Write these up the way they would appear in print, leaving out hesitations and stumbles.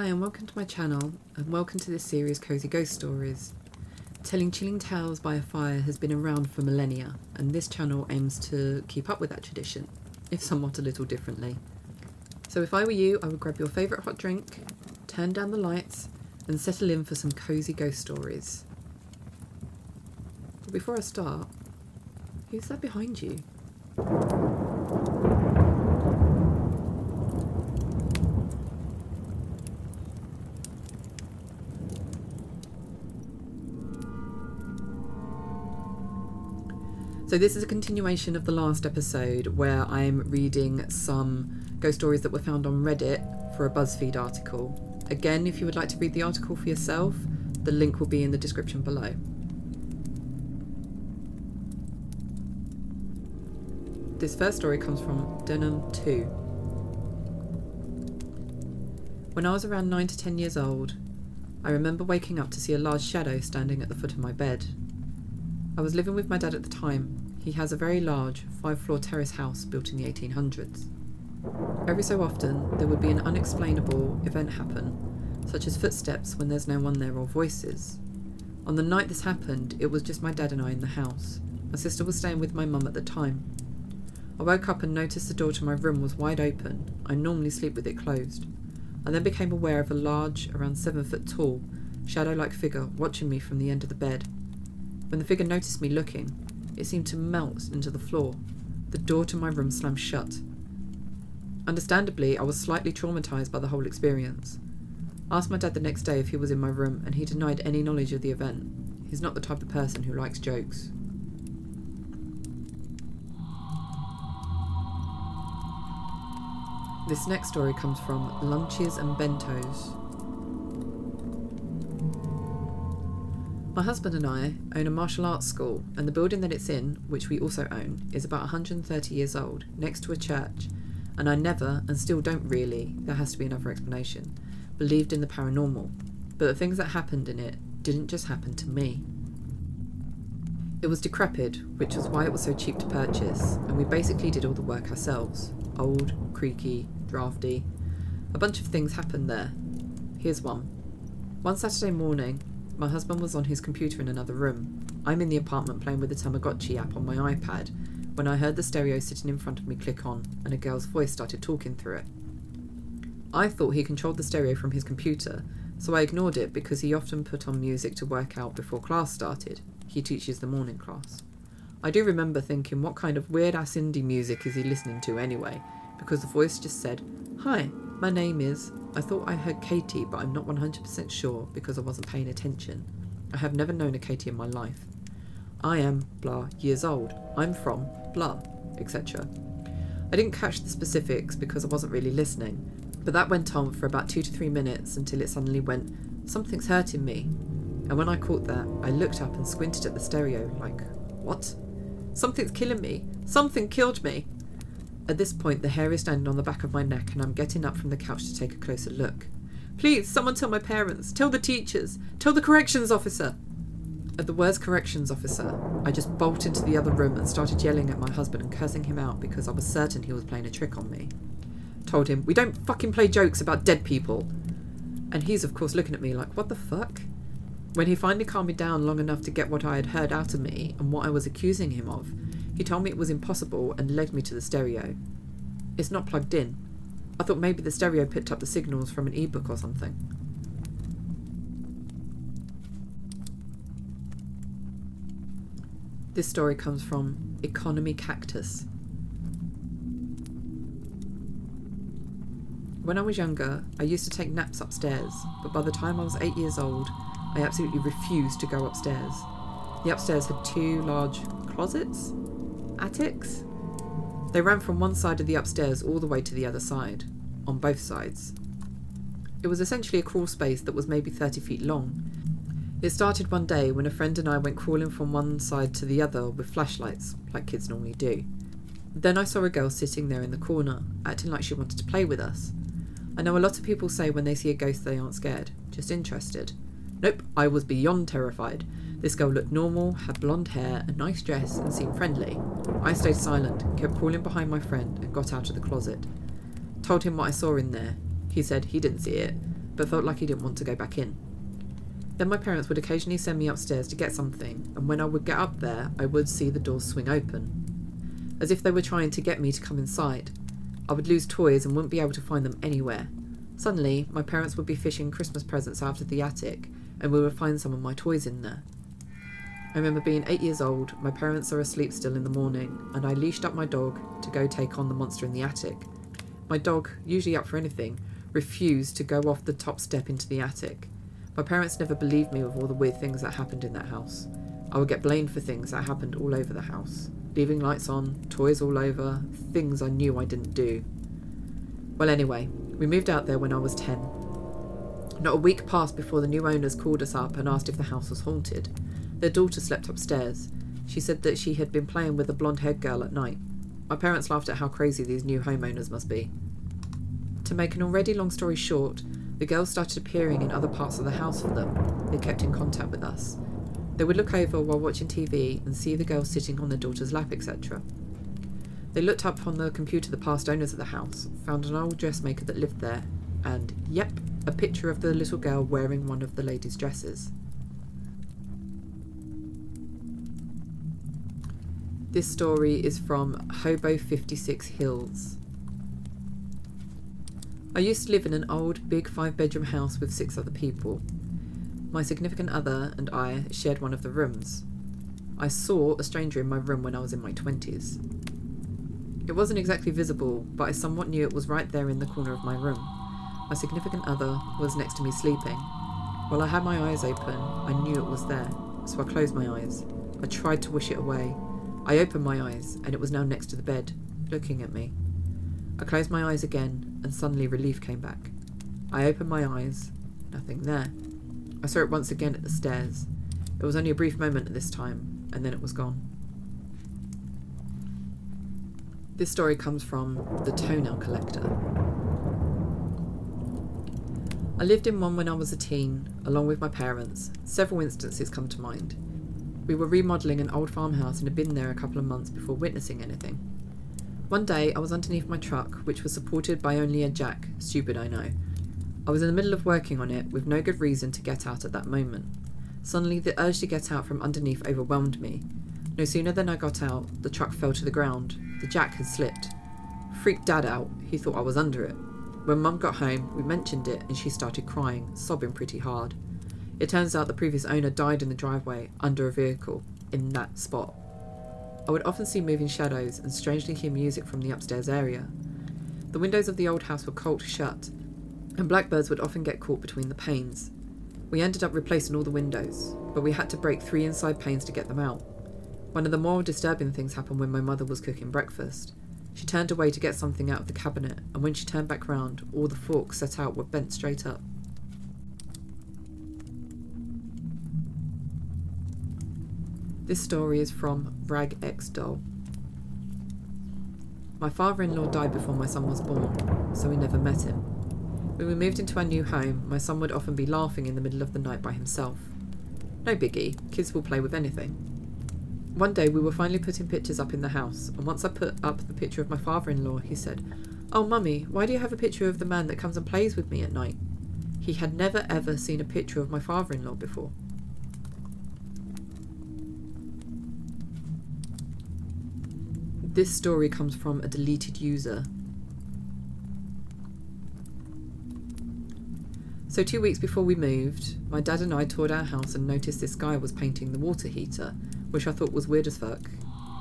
Hi and welcome to my channel, and welcome to this series Cosy Ghost Stories. Telling chilling tales by a fire has been around for millennia, and this channel aims to keep up with that tradition, if somewhat a little differently. So if I were you, I would grab your favourite hot drink, turn down the lights, and settle in for some cosy ghost stories. But before I start, who's that behind you? So this is a continuation of the last episode where I'm reading some ghost stories that were found on Reddit for a BuzzFeed article. Again, if you would like to read the article for yourself, the link will be in the description below. This first story comes from Denham 2. When I was around 9 to 10 years old, I remember waking up to see a large shadow standing at the foot of my bed. I was living with my dad at the time. He has a very large 5-floor terrace house built in the 1800s. Every so often, there would be an unexplainable event happen, such as footsteps when there's no one there or voices. On the night this happened, it was just my dad and I in the house. My sister was staying with my mum at the time. I woke up and noticed the door to my room was wide open. I normally sleep with it closed. I then became aware of a large, around 7 foot tall, shadow-like figure watching me from the end of the bed. When the figure noticed me looking, it seemed to melt into the floor. The door to my room slammed shut. Understandably, I was slightly traumatised by the whole experience. I asked my dad the next day if he was in my room, and he denied any knowledge of the event. He's not the type of person who likes jokes. This next story comes from Lunches and Bentos. My husband and I own a martial arts school, and the building that it's in, which we also own, is about 130 years old, next to a church, and I never, and still don't really, there has to be another explanation, believed in the paranormal. But the things that happened in it didn't just happen to me. It was decrepit, which was why it was so cheap to purchase, and we basically did all the work ourselves. Old, creaky, drafty. A bunch of things happened there. Here's one. One Saturday morning, my husband was on his computer in another room. I'm in the apartment playing with the Tamagotchi app on my iPad when I heard the stereo sitting in front of me click on, and a girl's voice started talking through it. I thought he controlled the stereo from his computer, so I ignored it because he often put on music to work out before class started. He teaches the morning class. I do remember thinking, what kind of weird-ass indie music is he listening to anyway? Because the voice just said, "Hi, my name is..." I thought I heard Katie, but I'm not 100% sure because I wasn't paying attention. I have never known a Katie in my life. I am blah years old. I'm from blah, etc. I didn't catch the specifics because I wasn't really listening, but that went on for about 2 to 3 minutes until it suddenly went, "Something's hurting me." And when I caught that, I looked up and squinted at the stereo like, what? Something's killing me. Something killed me. At this point, the hair is standing on the back of my neck and I'm getting up from the couch to take a closer look. Please, someone tell my parents, tell the teachers, tell the corrections officer. At the words corrections officer, I just bolted into the other room and started yelling at my husband and cursing him out because I was certain he was playing a trick on me. Told him, "We don't fucking play jokes about dead people." And he's of course looking at me like, what the fuck? When he finally calmed me down long enough to get what I had heard out of me and what I was accusing him of, he told me it was impossible and led me to the stereo. It's not plugged in. I thought maybe the stereo picked up the signals from an ebook or something. This story comes from Economy Cactus. When I was younger, I used to take naps upstairs, but by the time I was 8 years old, I absolutely refused to go upstairs. The upstairs had 2 large closets? Attics? They ran from one side of the upstairs all the way to the other side, on both sides. It was essentially a crawl space that was maybe 30 feet long. It started one day when a friend and I went crawling from one side to the other with flashlights, like kids normally do. Then I saw a girl sitting there in the corner, acting like she wanted to play with us. I know a lot of people say when they see a ghost they aren't scared, just interested. Nope, I was beyond terrified. This girl looked normal, had blonde hair, a nice dress, and seemed friendly. I stayed silent, kept crawling behind my friend, and got out of the closet. Told him what I saw in there. He said he didn't see it, but felt like he didn't want to go back in. Then my parents would occasionally send me upstairs to get something, and when I would get up there, I would see the doors swing open, as if they were trying to get me to come inside. I would lose toys and wouldn't be able to find them anywhere. Suddenly, my parents would be fishing Christmas presents out of the attic, and we would find some of my toys in there. I remember being 8 years old, my parents are asleep still in the morning, and I leashed up my dog to go take on the monster in the attic. My dog, usually up for anything, refused to go off the top step into the attic. My parents never believed me with all the weird things that happened in that house. I would get blamed for things that happened all over the house. Leaving lights on, toys all over, things I knew I didn't do. Well, anyway, we moved out there when I was 10. Not a week passed before the new owners called us up and asked if the house was haunted. Their daughter slept upstairs. She said that she had been playing with a blonde-haired girl at night. My parents laughed at how crazy these new homeowners must be. To make an already long story short, the girls started appearing in other parts of the house for them. They kept in contact with us. They would look over while watching TV and see the girls sitting on their daughter's lap, etc. They looked up on the computer the past owners of the house, found an old dressmaker that lived there, and, yep, a picture of the little girl wearing one of the ladies' dresses. This story is from Hobo 56 Hills. I used to live in an old, big 5-bedroom house with 6 other people. My significant other and I shared one of the rooms. I saw a stranger in my room when I was in my 20s. It wasn't exactly visible, but I somewhat knew it was right there in the corner of my room. My significant other was next to me sleeping. While I had my eyes open, I knew it was there, so I closed my eyes. I tried to wish it away. I opened my eyes, and it was now next to the bed, looking at me. I closed my eyes again, and suddenly relief came back. I opened my eyes, nothing there. I saw it once again at the stairs. It was only a brief moment at this time, and then it was gone. This story comes from The Toenail Collector. I lived in one when I was a teen, along with my parents. Several instances come to mind. We were remodelling an old farmhouse and had been there a couple of months before witnessing anything. One day, I was underneath my truck, which was supported by only a jack. Stupid, I know. I was in the middle of working on it, with no good reason to get out at that moment. Suddenly, the urge to get out from underneath overwhelmed me. No sooner than I got out, the truck fell to the ground. The jack had slipped. Freaked Dad out, he thought I was under it. When Mum got home, we mentioned it and she started crying, sobbing pretty hard. It turns out the previous owner died in the driveway, under a vehicle, in that spot. I would often see moving shadows and strangely hear music from the upstairs area. The windows of the old house were cold shut, and blackbirds would often get caught between the panes. We ended up replacing all the windows, but we had to break 3 inside panes to get them out. One of the more disturbing things happened when my mother was cooking breakfast. She turned away to get something out of the cabinet, and when she turned back round, all the forks set out were bent straight up. This story is from Rag X Doll. My father-in-law died before my son was born, so we never met him. When we moved into our new home, my son would often be laughing in the middle of the night by himself. No biggie, kids will play with anything. One day we were finally putting pictures up in the house, and once I put up the picture of my father-in-law, he said, "Oh mummy, why do you have a picture of the man that comes and plays with me at night?" He had never ever seen a picture of my father-in-law before. This story comes from a deleted user. So 2 weeks before we moved, my dad and I toured our house and noticed this guy was painting the water heater, which I thought was weird as fuck,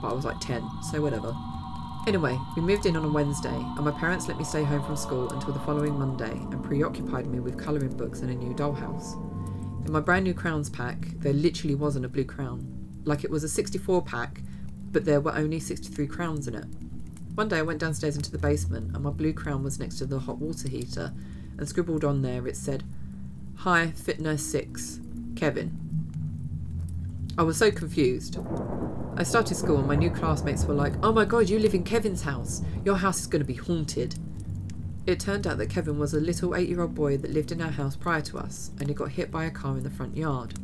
but I was like 10, so whatever. Anyway, we moved in on a Wednesday, and my parents let me stay home from school until the following Monday and preoccupied me with colouring books and a new dollhouse. In my brand new crowns pack, there literally wasn't a blue crown. Like it was a 64 pack, but there were only 63 crowns in it. One day I went downstairs into the basement and my blue crown was next to the hot water heater, and scribbled on there it said, "Hi, Fitness 6, Kevin." I was so confused. I started school and my new classmates were like, "Oh my god, you live in Kevin's house. Your house is going to be haunted." It turned out that Kevin was a little 8-year-old boy that lived in our house prior to us, and he got hit by a car in the front yard.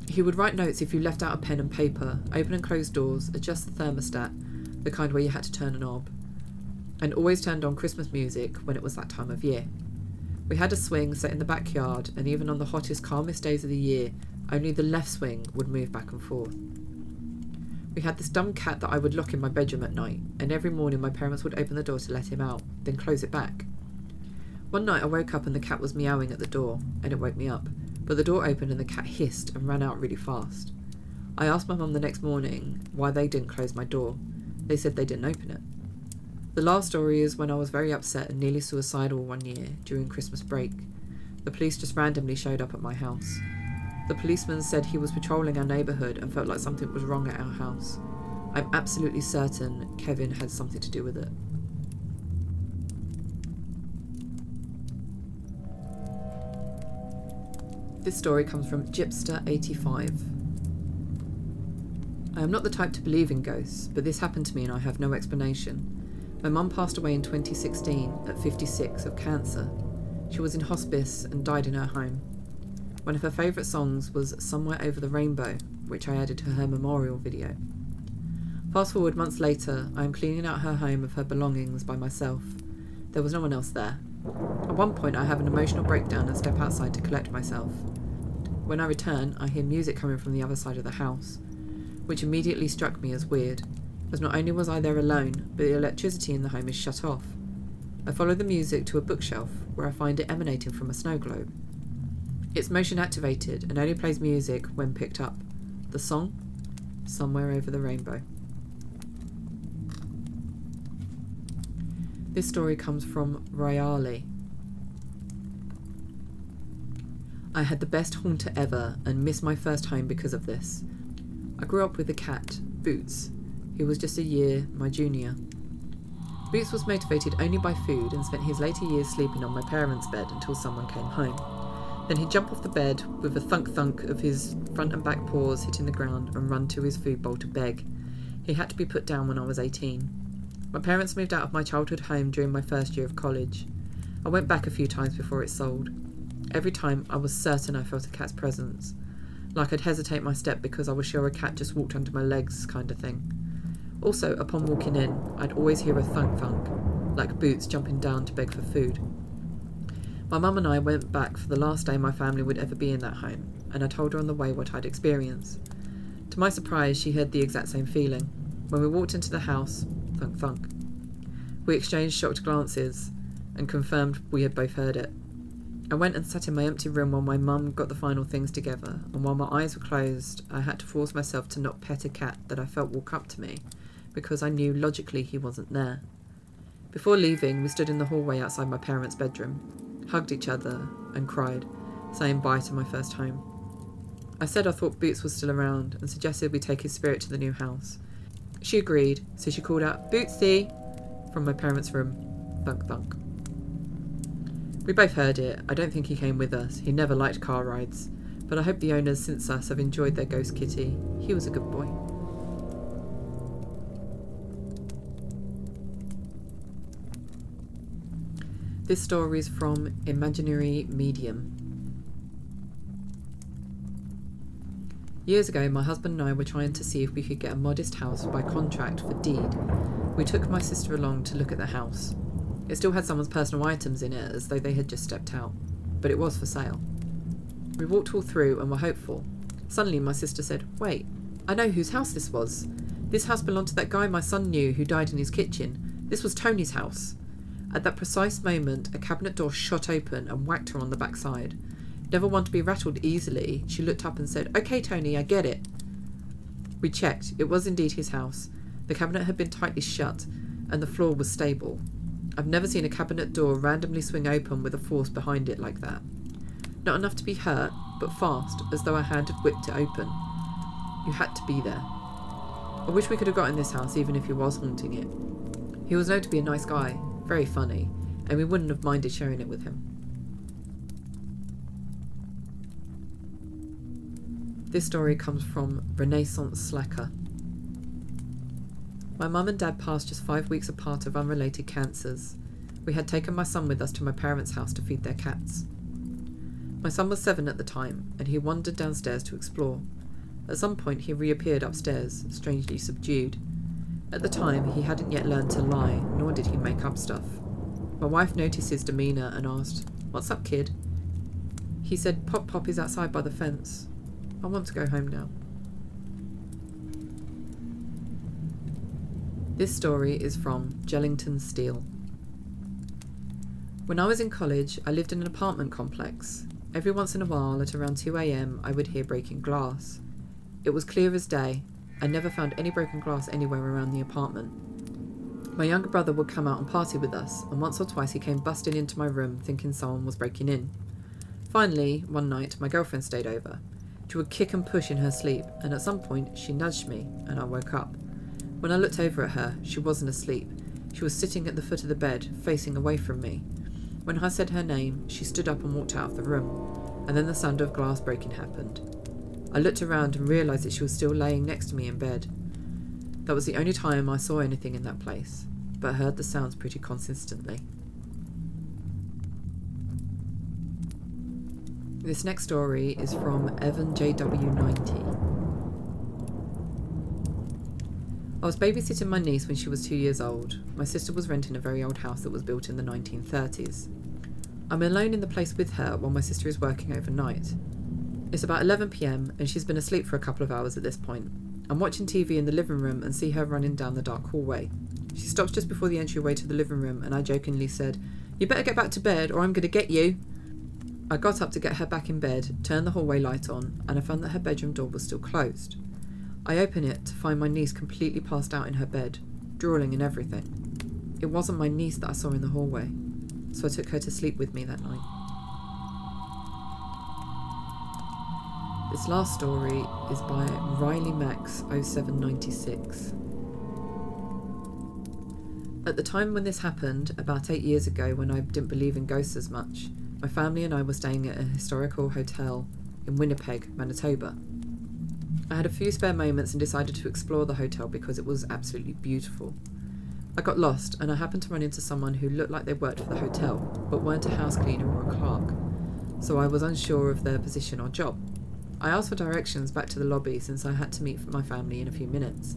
He would write notes if you left out a pen and paper, open and close doors, adjust the thermostat, the kind where you had to turn a knob, and always turned on Christmas music when it was that time of year. We had a swing set in the backyard, and even on the hottest, calmest days of the year, only the left swing would move back and forth. We had this dumb cat that I would lock in my bedroom at night, and every morning my parents would open the door to let him out, then close it back. One night I woke up and the cat was meowing at the door, and it woke me up, but the door opened and the cat hissed and ran out really fast. I asked my mum the next morning why they didn't close my door. They said they didn't open it. The last story is when I was very upset and nearly suicidal one year during Christmas break. The police just randomly showed up at my house. The policeman said he was patrolling our neighbourhood and felt like something was wrong at our house. I'm absolutely certain Kevin had something to do with it. This story comes from Gypster85. I am not the type to believe in ghosts, but this happened to me and I have no explanation. My mum passed away in 2016 at 56 of cancer. She was in hospice and died in her home. One of her favourite songs was Somewhere Over the Rainbow, which I added to her memorial video. Fast forward months later, I am cleaning out her home of her belongings by myself. There was no one else there. At one point I have an emotional breakdown and step outside to collect myself. When I return, I hear music coming from the other side of the house, which immediately struck me as weird, as not only was I there alone, but the electricity in the home is shut off. I follow the music to a bookshelf, where I find it emanating from a snow globe. It's motion activated and only plays music when picked up. The song? Somewhere Over the Rainbow. This story comes from Rayali. I had the best haunter ever and missed my first home because of this. I grew up with a cat, Boots, who was just a year my junior. Boots was motivated only by food and spent his later years sleeping on my parents' bed until someone came home. Then he'd jump off the bed with a thunk-thunk of his front and back paws hitting the ground and run to his food bowl to beg. He had to be put down when I was 18. My parents moved out of my childhood home during my first year of college. I went back a few times before it sold. Every time I was certain I felt a cat's presence, like I'd hesitate my step because I was sure a cat just walked under my legs kind of thing. Also, upon walking in, I'd always hear a thunk-thunk, like Boots jumping down to beg for food. My mum and I went back for the last day my family would ever be in that home, and I told her on the way what I'd experienced. To my surprise, she had the exact same feeling. When we walked into the house, thunk-thunk. We exchanged shocked glances and confirmed we had both heard it. I went and sat in my empty room while my mum got the final things together, and while my eyes were closed, I had to force myself to not pet a cat that I felt walk up to me, because I knew logically he wasn't there. Before leaving, we stood in the hallway outside my parents' bedroom, hugged each other and cried, saying bye to my first home. I said I thought Boots was still around and suggested we take his spirit to the new house. She agreed, so she called out, "Bootsy!" from my parents' room. Thunk thunk. We both heard it. I don't think he came with us. He never liked car rides. But I hope the owners since us have enjoyed their ghost kitty. He was a good boy. This story is from Imaginary Medium. Years ago, my husband and I were trying to see if we could get a modest house by contract for deed. We took my sister along to look at the house. It still had someone's personal items in it, as though they had just stepped out, but it was for sale. We walked all through and were hopeful. Suddenly my sister said, "Wait, I know whose house this was. This house belonged to that guy my son knew who died in his kitchen. This was Tony's house." At that precise moment, a cabinet door shot open and whacked her on the backside. Never one to be rattled easily, she looked up and said, "Okay, Tony, I get it." We checked. It was indeed his house. The cabinet had been tightly shut, and the floor was stable. I've never seen a cabinet door randomly swing open with a force behind it like that. Not enough to be hurt, but fast, as though a hand had whipped it open. You had to be there. I wish we could have got in this house even if he was haunting it. He was known to be a nice guy, very funny, and we wouldn't have minded sharing it with him. This story comes from Renaissance Slacker. My mum and dad passed just 5 weeks apart of unrelated cancers. We had taken my son with us to my parents' house to feed their cats. My son was 7 at the time, and he wandered downstairs to explore. At some point he reappeared upstairs, strangely subdued. At the time he hadn't yet learned to lie, nor did he make up stuff. My wife noticed his demeanour and asked, "What's up, kid?" He said, Pop is outside by the fence. I want to go home now." This story is from Jellington Steel. When I was in college, I lived in an apartment complex. Every once in a while, at around 2 a.m, I would hear breaking glass. It was clear as day. I never found any broken glass anywhere around the apartment. My younger brother would come out and party with us, and once or twice he came busting into my room thinking someone was breaking in. Finally, one night, my girlfriend stayed over. She would kick and push in her sleep, and at some point she nudged me, and I woke up. When I looked over at her, she wasn't asleep. She was sitting at the foot of the bed, facing away from me. When I said her name, she stood up and walked out of the room, and then the sound of glass breaking happened. I looked around and realised that she was still laying next to me in bed. That was the only time I saw anything in that place, but heard the sounds pretty consistently. This next story is from Evan JW90. I was babysitting my niece when she was 2 years old. My sister was renting a very old house that was built in the 1930s. I'm alone in the place with her while my sister is working overnight. It's about 11 p.m. and she's been asleep for a couple of hours at this point. I'm watching TV in the living room and see her running down the dark hallway. She stops just before the entryway to the living room and I jokingly said, "You better get back to bed or I'm going to get you." I got up to get her back in bed, turned the hallway light on, and I found that her bedroom door was still closed. I open it to find my niece completely passed out in her bed, drooling and everything. It wasn't my niece that I saw in the hallway, so I took her to sleep with me that night. This last story is by Riley Max 0796. At the time when this happened, about 8 years ago when I didn't believe in ghosts as much, my family and I were staying at a historical hotel in Winnipeg, Manitoba. I had a few spare moments and decided to explore the hotel because it was absolutely beautiful. I got lost and I happened to run into someone who looked like they worked for the hotel, but weren't a house cleaner or a clerk, so I was unsure of their position or job. I asked for directions back to the lobby since I had to meet my family in a few minutes.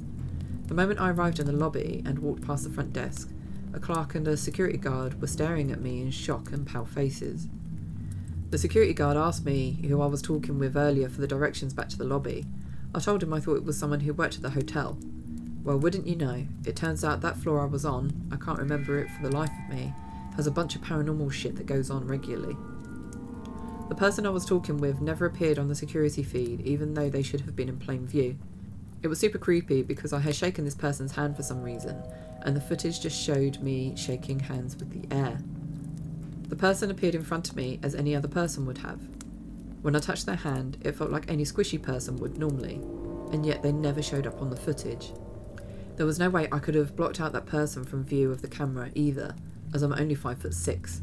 The moment I arrived in the lobby and walked past the front desk, a clerk and a security guard were staring at me in shock and pale faces. The security guard asked me who I was talking with earlier for the directions back to the lobby. I told him I thought it was someone who worked at the hotel. Well, wouldn't you know, it turns out that floor I was on, I can't remember it for the life of me, has a bunch of paranormal shit that goes on regularly. The person I was talking with never appeared on the security feed, even though they should have been in plain view. It was super creepy because I had shaken this person's hand for some reason, and the footage just showed me shaking hands with the air. The person appeared in front of me as any other person would have. When I touched their hand, it felt like any squishy person would normally, and yet they never showed up on the footage. There was no way I could have blocked out that person from view of the camera either, as I'm only 5'6".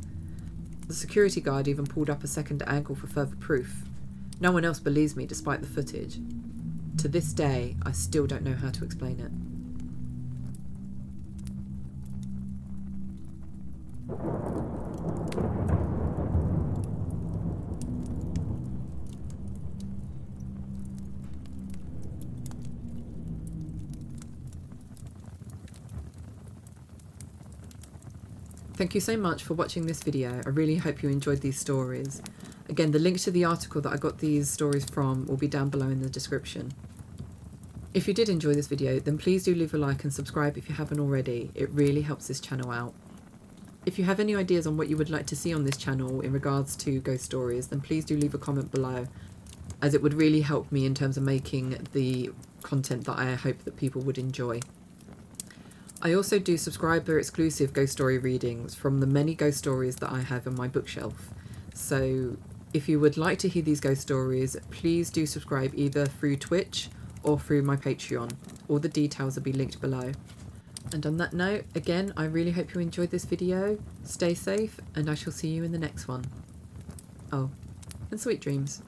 The security guard even pulled up a second angle for further proof. No one else believes me despite the footage. To this day, I still don't know how to explain it. Thank you so much for watching this video. I really hope you enjoyed these stories. Again, the link to the article that I got these stories from will be down below in the description. If you did enjoy this video, then please do leave a like and subscribe if you haven't already. It really helps this channel out. If you have any ideas on what you would like to see on this channel in regards to ghost stories, then please do leave a comment below, as it would really help me in terms of making the content that I hope that people would enjoy. I also do subscriber exclusive ghost story readings from the many ghost stories that I have in my bookshelf. So if you would like to hear these ghost stories, please do subscribe either through Twitch or through my Patreon. All the details will be linked below. And on that note, again, I really hope you enjoyed this video. Stay safe, and I shall see you in the next one. Oh, and sweet dreams.